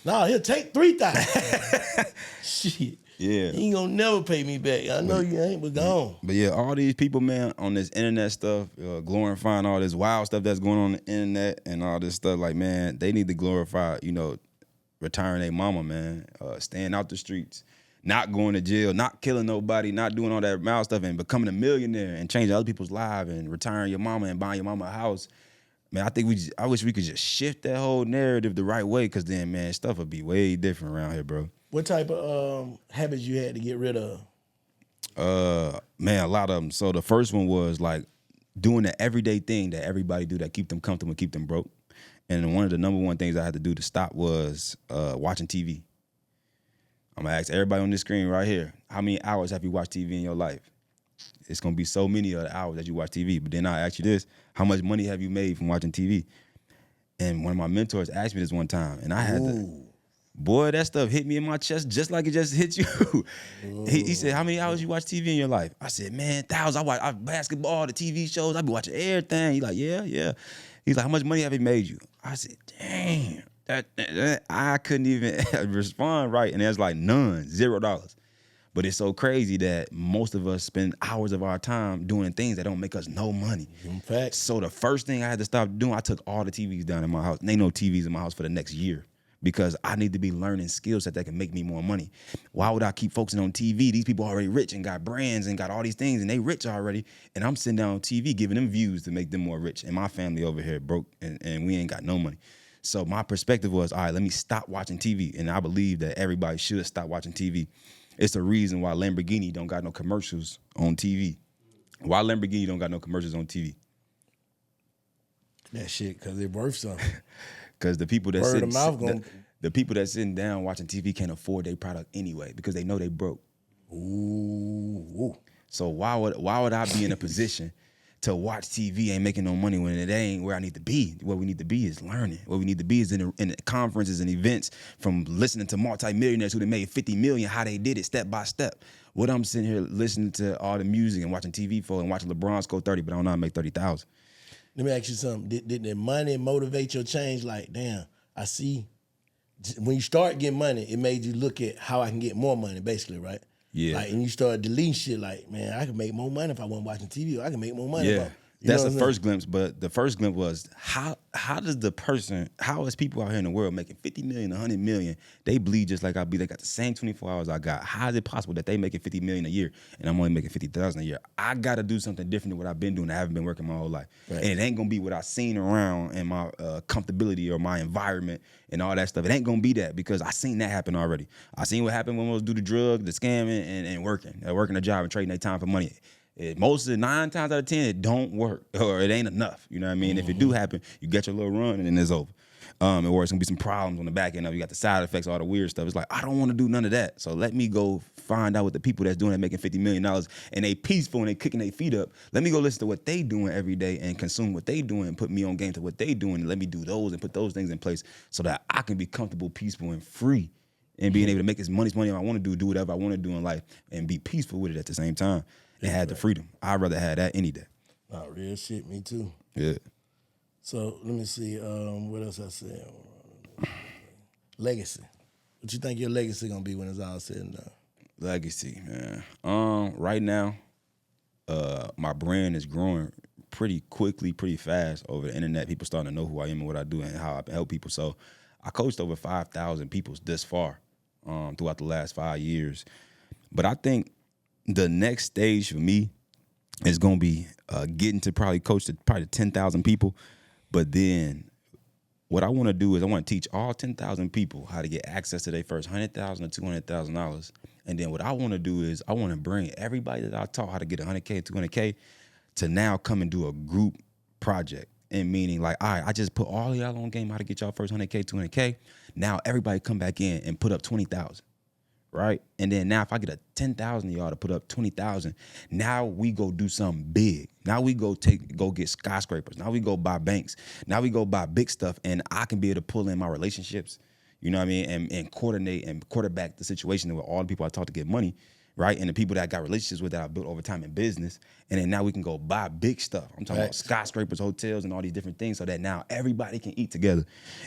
Nah, he'll take 3,000. Shit. Yeah. He ain't gonna never pay me back. I know you ain't, but go on. But yeah, all these people, man, on this internet stuff, glorifying all this wild stuff that's going on the internet and all this stuff, like, man, they need to glorify, retiring their mama, man, staying out the streets, not going to jail, not killing nobody, not doing all that wild stuff and becoming a millionaire and changing other people's lives and retiring your mama and buying your mama a house. Man, I wish we could just shift that whole narrative the right way, because then, man, stuff would be way different around here, bro. What type of habits you had to get rid of? Man, a lot of them. So the first one was like doing the everyday thing that everybody do that keep them comfortable and keep them broke. And one of the number one things I had to do to stop was watching TV. I'm gonna ask everybody on this screen right here, how many hours have you watched TV in your life? It's gonna be so many of the hours that you watch TV. But then I ask you this, how much money have you made from watching TV? And one of my mentors asked me this one time, and I had to, boy, that stuff hit me in my chest just like it just hit you. He said, how many hours you watch TV in your life? I said, man, thousands. I watch basketball, the TV shows. I be watching everything. He's like, yeah. He's like, how much money have it made you? I said, damn, that I couldn't even respond right. And it was like none, $0. But it's so crazy that most of us spend hours of our time doing things that don't make us no money. In fact. So the first thing I had to stop doing, I took all the TVs down in my house. Ain't no TVs in my house for the next year because I need to be learning skills that can make me more money. Why would I keep focusing on TV? These people are already rich and got brands and got all these things and they rich already. And I'm sitting down on TV giving them views to make them more rich. And my family over here broke and we ain't got no money. So my perspective was, all right, let me stop watching TV. And I believe that everybody should stop watching TV. It's the reason why Lamborghini don't got no commercials on TV. Why Lamborghini don't got no commercials on TV? That shit, because it worth something. Because the people that Word of mouth the people that sitting down watching TV can't afford their product anyway because they know they broke. Ooh. So why would I be in a position to watch TV ain't making no money when it ain't where I need to be? What we need to be is learning. What we need to be is in conferences and events from listening to multimillionaires who they made 50 million, how they did it step by step. What I'm sitting here listening to all the music and watching TV for and watching LeBron score 30, but I don't know how to make 30,000. Let me ask you something. Did the money motivate your change? Like, damn, I see. When you start getting money, it made you look at how I can get more money, basically, right? Yeah. Like, and you start deleting shit like, man, I can make more money if I wasn't watching TV, or I can make more money if I... That's the first glimpse, but the first glimpse was how is people out here in the world making 50 million, 100 million, they bleed just like I bleed, they got the same 24 hours I got. How is it possible that they making 50 million a year and I'm only making 50,000 a year? I gotta do something different than what I've been doing. I haven't been working my whole life. Right. And it ain't gonna be what I seen around in my comfortability or my environment and all that stuff. It ain't gonna be that because I seen that happen already. I seen what happened when we was do the drug, the scamming, and working a job and trading their time for money. Most of the 9 times out of 10, it don't work or it ain't enough. You know what I mean? Mm-hmm. If it do happen, you get your little run and then it's over. Or it's gonna be some problems on the back end of it. You got the side effects, all the weird stuff. It's like, I don't wanna do none of that. So let me go find out what the people that's doing that making $50 million and they peaceful and they kicking their feet up. Let me go listen to what they doing every day and consume what they doing and put me on game to what they doing and let me do those and put those things in place so that I can be comfortable, peaceful, and free and being able to make as much money I wanna do whatever I wanna do in life and be peaceful with it at the same time. And had the freedom. I'd rather have that any day. Oh, real shit. Me too. Yeah. So let me see. What else I said? Legacy. What you think your legacy gonna be when it's all said and done? Legacy, man. Right now, my brand is growing pretty quickly, pretty fast over the internet. People starting to know who I am and what I do and how I help people. So I coached over 5,000 people this far throughout the last 5 years. But I think the next stage for me is going to be getting to probably coach to probably 10,000 people. But then what I want to do is I want to teach all 10,000 people how to get access to their first $100,000 to $200,000. And then what I want to do is I want to bring everybody that I taught how to get $100K, $200K to now come and do a group project. And meaning like, all right, I just put all of y'all on game how to get y'all first $100K, $200K. Now everybody come back in and put up 20,000. Right? And then now if I get a 10,000 of y'all to put up 20,000, now we go do something big. Now we go get skyscrapers. Now we go buy banks. Now we go buy big stuff and I can be able to pull in my relationships, you know what I mean? And coordinate and quarterback the situation with all the people I talk to get money, right? And the people that I got relationships with that I built over time in business. And then now we can go buy big stuff. I'm talking about skyscrapers, hotels, and all these different things so that now everybody can eat together.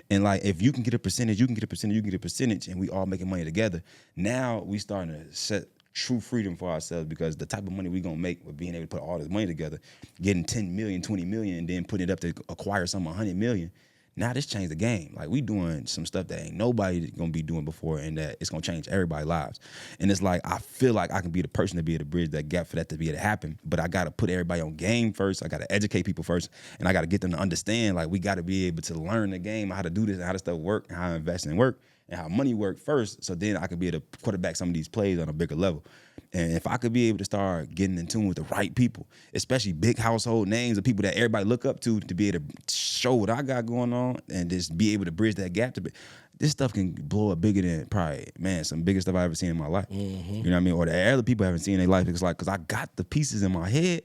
And like, if you can get a percentage, you can get a percentage, you can get a percentage, and we all making money together. Now we starting to set true freedom for ourselves because the type of money we gonna make with being able to put all this money together, getting 10 million, 20 million, and then putting it up to acquire some 100 million. Now this changed the game. Like we doing some stuff that ain't nobody gonna be doing before and that it's gonna change everybody's lives. And it's like, I feel like I can be the person to be able to bridge that gap for that to be able to happen. But I gotta put everybody on game first. I gotta educate people first. And I gotta get them to understand, like we gotta be able to learn the game, how to do this, and how this stuff work, and how to invest in work, and how money work first. So then I could be able to quarterback some of these plays on a bigger level. And if I could be able to start getting in tune with the right people, especially big household names of people that everybody look up to be able to show what I got going on and just be able to bridge that gap to be, this stuff can blow up bigger than probably, man, some biggest stuff I ever seen in my life. Mm-hmm. You know what I mean? Or that other people haven't seen in their life. It's like, because I got the pieces in my head,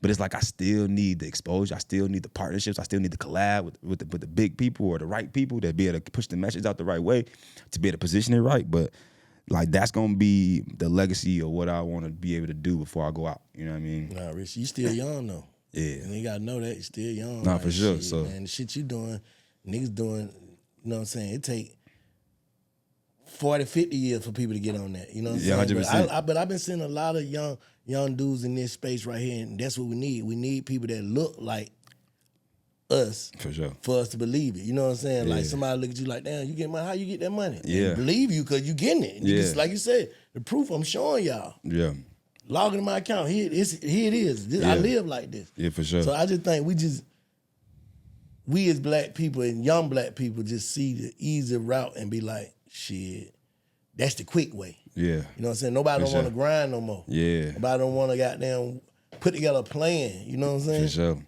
but it's like I still need the exposure. I still need the partnerships. I still need to collab with the big people or the right people that be able to push the message out the right way to be able to position it right. But like that's gonna be the legacy of what I want to be able to do before I go out. You know what I mean? Nah, Rich, you still young though. Yeah. And you gotta know that you're still young. Nah, like, for sure. shit, So man, the shit you doing, niggas doing, you know what I'm saying? It take 40, 50 years for people to get on that. You know what I'm saying? 100%. But I've been seeing a lot of young dudes in this space right here, and that's what we need. We need people that look like us for sure. for us to believe it. You know what I'm saying? Yeah. Like somebody look at you like, damn, you get money, how you get that money? Yeah. And believe you because you getting it. And you Yeah. just, like you said, the proof I'm showing y'all. Yeah. Log into my account. Here it is. Yeah. I live like this. Yeah, for sure. So I just think we as black people and young black people just see the easy route and be like, shit, that's the quick way. Yeah. You know what I'm saying? Nobody don't want to grind no more. Yeah. Nobody don't want to goddamn put together a plan. You know what I'm saying? For sure.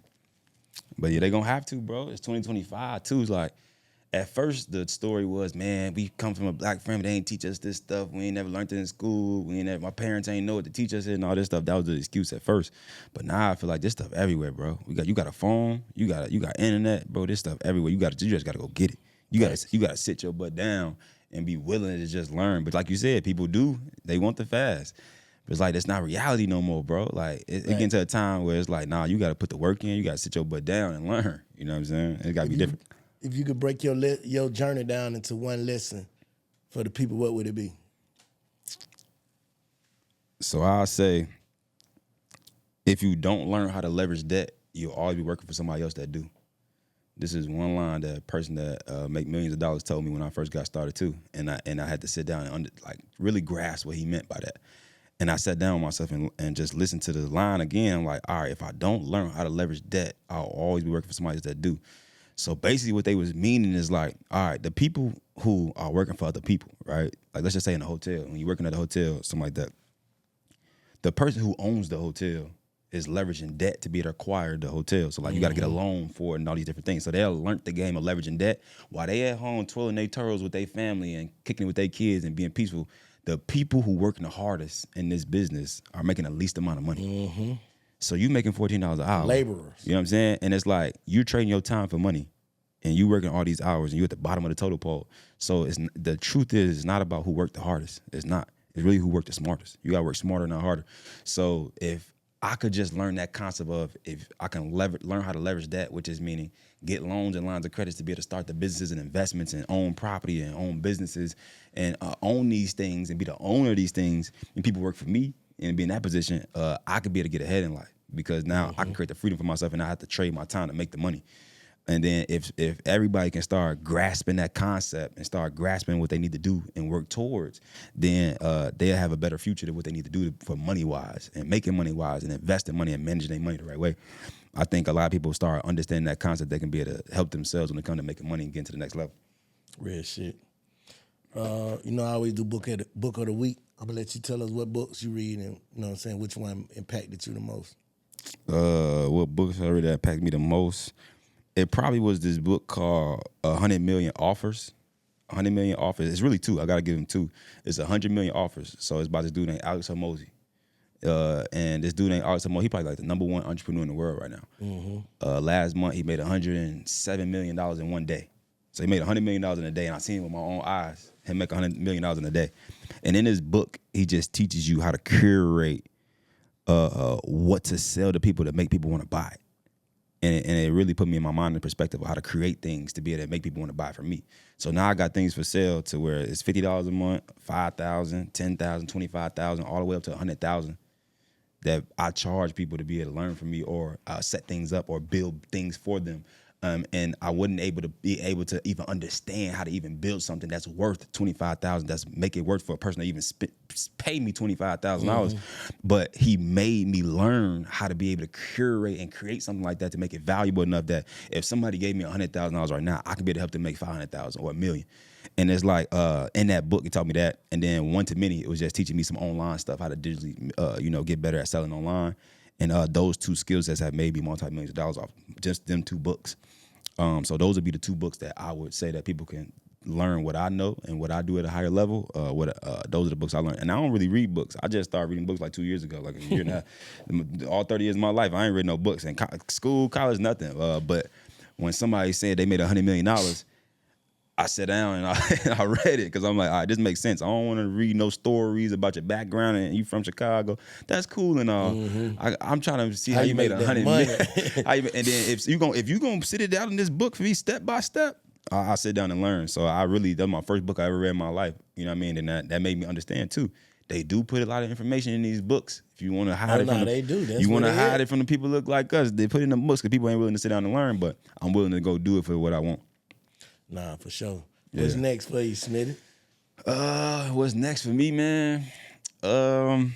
But yeah, they gonna have to, bro. It's 2025 too. It's like, at first the story was, man, we come from a black family. They ain't teach us this stuff. We ain't never learned it in school. My parents ain't know what to teach us and all this stuff. That was the excuse at first. But now I feel like this stuff everywhere, bro. You got a phone. You got internet, bro. This stuff everywhere. You just gotta go get it. You gotta sit your butt down and be willing to just learn. But like you said, people they want the fast. But it's like, that's not reality no more, bro. Like, it getting to a time where it's like, nah, you got to put the work in. You got to sit your butt down and learn. You know what I'm saying? It got to be different. If you could break your journey down into one lesson for the people, what would it be? So I'll say, if you don't learn how to leverage debt, you'll always be working for somebody else that do. This is one line that a person that make millions of dollars told me when I first got started too. And I had to sit down and really grasp what he meant by that. And I sat down with myself and just listened to the line again. I'm like, all right, if I don't learn how to leverage debt, I'll always be working for somebody that do. So basically what they was meaning is like, all right, the people who are working for other people, right? Like, let's just say in a hotel, when you're working at a hotel, something like that, the person who owns the hotel is leveraging debt to be able to acquire the hotel. So like, you got to get a loan for it and all these different things. So they'll learn the game of leveraging debt while they at home twirling their toes with their family and kicking it with their kids and being peaceful. The people who working the hardest in this business are making the least amount of money. Mm-hmm. So you making $14 an hour. Laborers. You know what I'm saying? And it's like, you're trading your time for money and you working all these hours and you at the bottom of the total pole. So the truth is, it's not about who worked the hardest. It's not. It's really who worked the smartest. You got to work smarter, not harder. So if I could just learn that concept of, if I can learn how to leverage that, which is meaning get loans and lines of credits to be able to start the businesses and investments and own property and own businesses and own these things and be the owner of these things, and people work for me and be in that position, I could be able to get ahead in life because now I can create the freedom for myself and I have to trade my time to make the money. And then if everybody can start grasping that concept and start grasping what they need to do and work towards, then they'll have a better future than what they need to do for money-wise and making money-wise and investing money and managing their money the right way. I think a lot of people start understanding that concept. They can be able to help themselves when it comes to making money and getting to the next level. Real shit. I always do book of the week. I'm going to let you tell us what books you read and, you know what I'm saying, which one impacted you the most. What books I read that impacted me the most? It probably was this book called 100 Million Offers. 100 Million Offers. It's really two. I got to give him two. It's 100 Million Offers. So it's about this dude named Alex Hormozy. And this dude named Alex Hormozy, he probably like the #1 entrepreneur in the world right now. Mm-hmm. Last month, he made $107 million in one day. So he made $100 million in a day, and I seen it with my own eyes, him make $100 million in a day. And in his book, he just teaches you how to curate what to sell to people to make people want to buy it. And it really put me in my mind in perspective of how to create things to be able to make people want to buy from me. So now I got things for sale to where it's $50 a month, $5,000, $10,000, $25,000, all the way up to $100,000 that I charge people to be able to learn from me or set things up or build things for them. And I wouldn't be able to even understand how to even build something that's worth $25,000. That's make it worth for a person to even pay me $25,000. But he made me learn how to be able to curate and create something like that to make it valuable enough that if somebody gave me $100,000 right now, I could be able to help them make $500,000 or $1 million. And it's like in that book, it taught me that. And then One to Many, it was just teaching me some online stuff, how to digitally, get better at selling online. And those two skill sets have made me multi-millions of dollars off just them two books. So those would be the two books that I would say that people can learn what I know and what I do at a higher level. Those are the books I learned. And I don't really read books. I just started reading books like 2 years ago, like a year and a half. All 30 years of my life, I ain't read no books. In school, college, nothing. But when somebody said they made $100 million, I sat down and I read it because I'm like, all right, this makes sense. I don't want to read no stories about your background and you from Chicago. That's cool and all. I'm trying to see how you made $100 million. And then if you gonna sit it down in this book for me step by step, I sit down and learn. So that's my first book I ever read in my life. You know what I mean? And that made me understand too. They do put a lot of information in these books. If you want to hide it from you want to hide it from the people who look like us. They put it in the books because people ain't willing to sit down and learn. But I'm willing to go do it for what I want. Nah, for sure. What's next for you, Smitty? What's next for me, man? I'm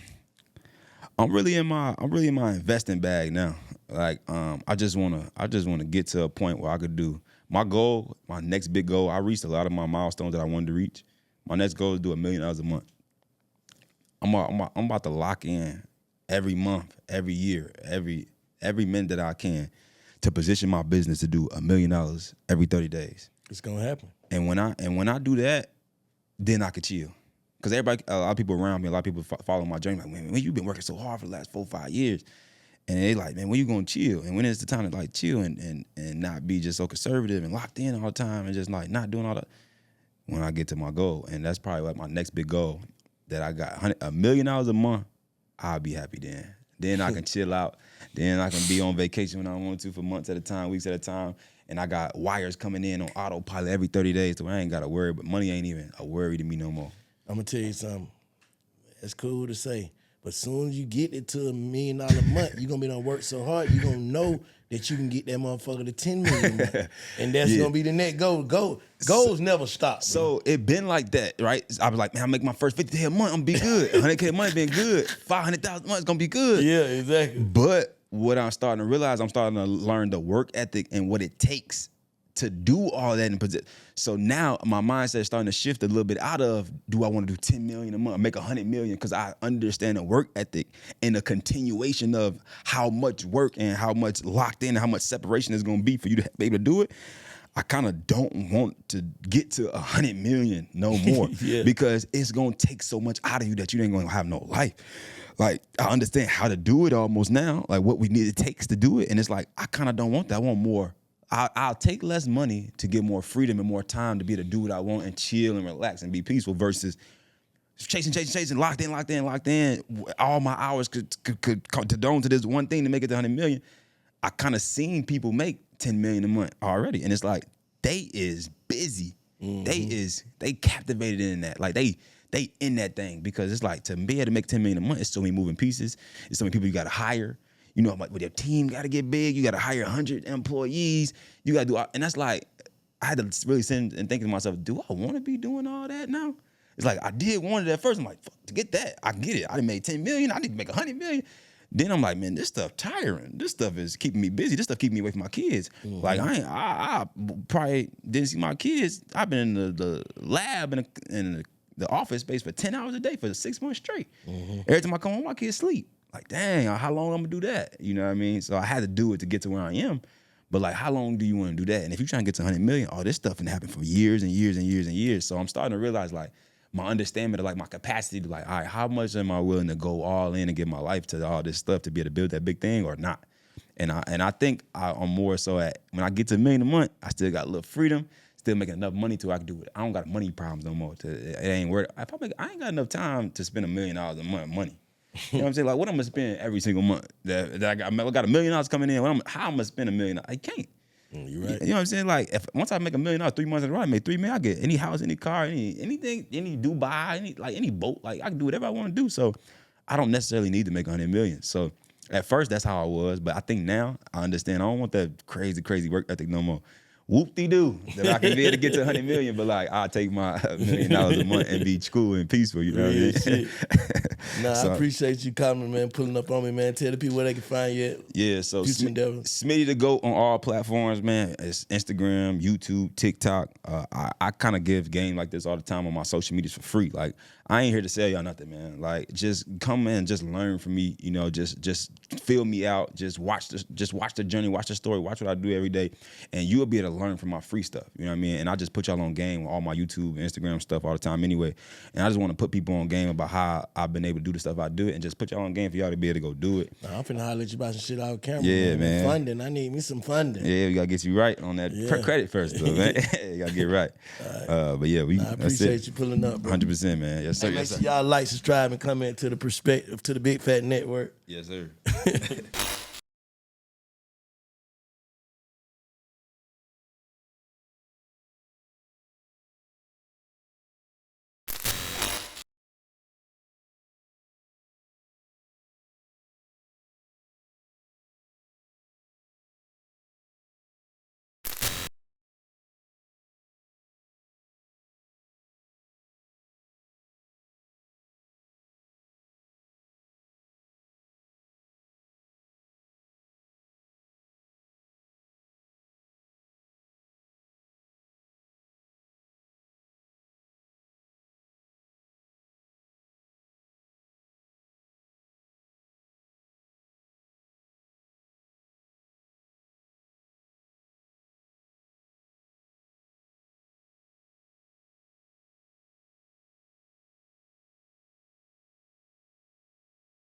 really in my investing bag now. Like, I just wanna get to a point where I could do my goal, my next big goal. I reached a lot of my milestones that I wanted to reach. My next goal is to do $1 million a month. I'm about to lock in every month, every year, every minute that I can to position my business to do $1 million every 30 days. It's gonna happen. And when I do that, then I could chill. Because a lot of people around me, a lot of people follow my journey. Like, man, you've been working so hard for the last 4 or 5 years. And they like, man, when you gonna chill? And when is the time to like chill and not be just so conservative and locked in all the time and just like not doing all that? When I get to my goal, and that's probably like my next big goal, that I got $1 million a month, I'll be happy then. Then I can chill out. Then I can be on vacation when I want to for months at a time, weeks at a time. And I got wires coming in on autopilot every 30 days, so I ain't got to worry. But money ain't even a worry to me no more. I'm going to tell you something. It's cool to say, but as soon as you get it to $1 million a month, you're going to be done work so hard, you're going to know that you can get that motherfucker to $10 million a month. And that's going to be the next goal. Goals never stop. So it been like that, right? I was like, man, I make my first $50K a month, I'm going to be good. $100K a month been good. $500,000 a month is going to be good. Yeah, exactly. But what I'm starting to realize, I'm starting to learn the work ethic and what it takes to do all that in position. So now my mindset is starting to shift a little bit out of, do I want to do $10 million a month, make $100 million? Because I understand the work ethic and the continuation of how much work and how much locked in and how much separation is going to be for you to be able to do it. I kind of don't want to get to $100 million no more because it's going to take so much out of you that you ain't going to have no life. Like, I understand how to do it almost now, like what it takes to do it. And it's like, I kind of don't want that. I want more. I'll take less money to get more freedom and more time to be able to do what I want and chill and relax and be peaceful versus chasing, locked in. All my hours could condone to this one thing to make it to $100 million. I kind of seen people make $10 million a month already. And it's like, they is busy. Mm-hmm. They captivated in that. Like, they in that thing because it's like to be able to make $10 million a month, it's so many moving pieces. It's so many people you got to hire. You know, like with your team got to get big. You got to hire 100 employees. You got to do, and that's like, I had to really sit and think to myself, do I want to be doing all that now? It's like, I did want it at first. I'm like, fuck, to get that, I can get it. I done made $10 million. I need to make $100 million. Then I'm like, man, this stuff tiring. This stuff is keeping me busy. This stuff keeping me away from my kids. Mm-hmm. Like, I probably didn't see my kids. I've been in the lab in the office space for 10 hours a day for 6 months straight. Mm-hmm. Every time I come home, my kids sleep. Like, dang, how long I'm gonna do that? You know what I mean? So I had to do it to get to where I am. But like, how long do you want to do that? And if you're trying to get to $100 million, all this stuff can happen for years and years and years and years. So I'm starting to realize like my understanding of like my capacity to like, all right, how much am I willing to go all in and give my life to all this stuff to be able to build that big thing or not? And I think I'm more so at when I get to $1 million a month, I still got a little freedom, still making enough money to where I can do it. I don't got money problems no more. It ain't worth. I ain't got enough time to spend $1 million a month money. You know what I'm saying? Like, what I'm gonna spend every single month? That I got $1 million coming in. How I'm gonna spend $1 million? I can't. You right. You know what I'm saying? Like, once I make $1 million 3 months in a row, I make $3 million. I get any house, any car, anything, any Dubai, any boat. Like, I can do whatever I want to do. So, I don't necessarily need to make $100 million. So, at first, that's how I was. But I think now I understand. I don't want that crazy work ethic no more. Whoop-de-doo that I can be able to get to $100 million, but like I'll take my $1 million a month and be cool and peaceful, you know what I mean? I appreciate you coming, man, pulling up on me, man. Tell the people where they can find you at. Yeah, so Smitty the Goat on all platforms, man. It's Instagram, YouTube, TikTok. I kind of give game like this all the time on my social medias for free. Like, I ain't here to sell y'all nothing, man. Like, just come in, just learn from me, you know, just fill me out, just watch the journey, watch the story, watch what I do every day, and you'll be able to learn from my free stuff. You know what I mean? And I just put y'all on game with all my YouTube, Instagram stuff all the time anyway. And I just want to put people on game about how I've been able to do the stuff I do and just put y'all on game for y'all to be able to go do it. I'm finna holler at you about some shit off camera. Yeah, man. Funding. I need me some funding. Yeah, we got to get you right on that credit first, though, man. You got to get right. But yeah, I appreciate you pulling up, bro. 100%, man. Yes, sir. Hey, make sure y'all like, subscribe, and comment to the Perspektives, to the Big Fat Network. Yes, sir.